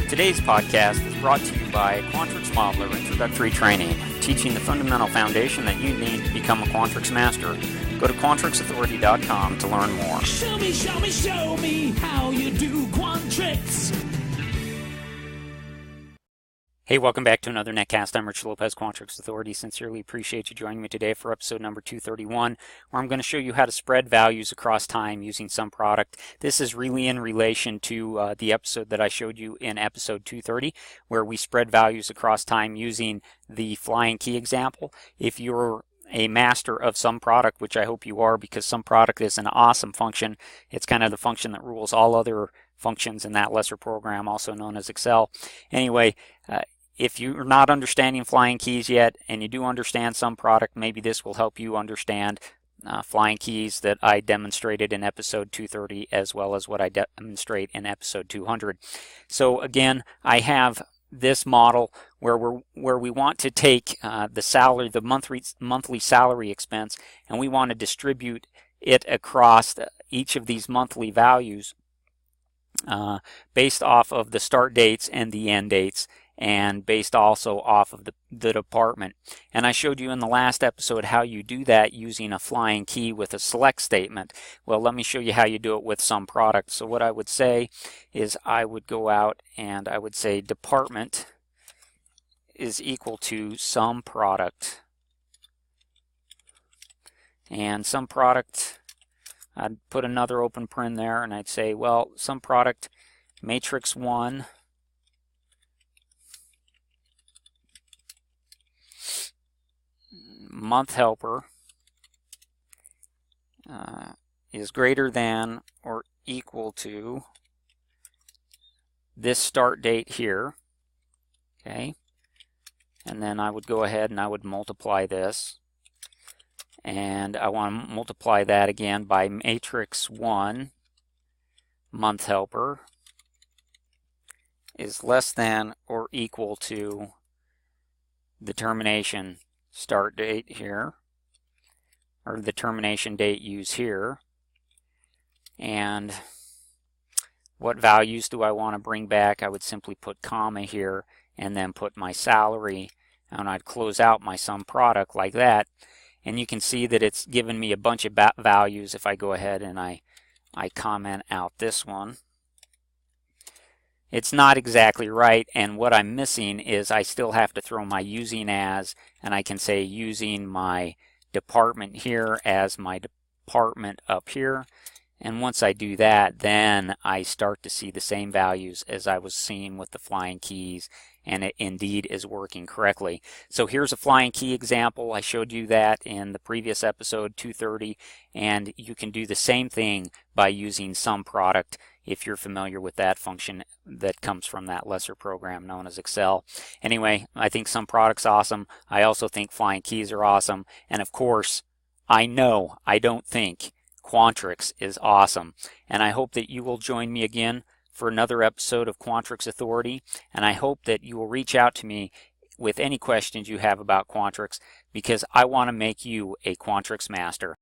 Today's podcast is brought to you by Quantrix Modeler Introductory Training, teaching the fundamental foundation that you need to become a Quantrix master. Go to quantrixauthority.com to learn more. Show me how you do Quantrix. Hey, welcome back to another Netcast. I'm Rich Lopez, Quantrix Authority. Sincerely appreciate you joining me today for episode number 231, where I'm going to show you how to spread values across time using Sumproduct. This is really in relation to the episode that I showed you in episode 230, where we spread values across time using the flying key example. If you're a master of Sumproduct, which I hope you are, because Sumproduct is an awesome function. It's kind of the function that rules all other functions in that lesser program, also known as Excel. Anyway, if you're not understanding flying keys yet and you do understand Sumproduct, maybe this will help you understand flying keys that I demonstrated in episode 230 as well as what I demonstrate in episode 200. So again, I have this model where we want to take the monthly salary expense, and we want to distribute it across each of these monthly values based off of the start dates and the end dates, and based also off of the department. And I showed you in the last episode how you do that using a flying key with a select statement. Well, let me show you how you do it with Sumproduct. So what I would say is I would go out and I would say department is equal to Sumproduct. And Sumproduct, I'd put another open paren there, and I'd say, well, Sumproduct matrix 1 month helper is greater than or equal to this start date here. Okay, and then I would go ahead and I would multiply this, and I want to multiply that again by matrix 1 month helper is less than or equal to the termination start date here, or the termination date used here. And what values do I want to bring back? I would simply put comma here and then put my salary, and I'd close out my Sumproduct like that. And you can see that it's given me a bunch of values. If I go ahead and I comment out this one, it's not exactly right, and what I'm missing is I still have to throw my using as, and I can say using my department here as my department up here. And once I do that, then I start to see the same values as I was seeing with the flying keys, and it indeed is working correctly. So here's a flying key example. I showed you that in the previous episode 230, and you can do the same thing by using Sumproduct if you're familiar with that function that comes from that lesser program known as Excel. Anyway, I think Sumproduct's awesome. I also think flying keys are awesome. And of course, I don't think Quantrix is awesome. And I hope that you will join me again for another episode of Quantrix Authority. And I hope that you will reach out to me with any questions you have about Quantrix, because I want to make you a Quantrix master.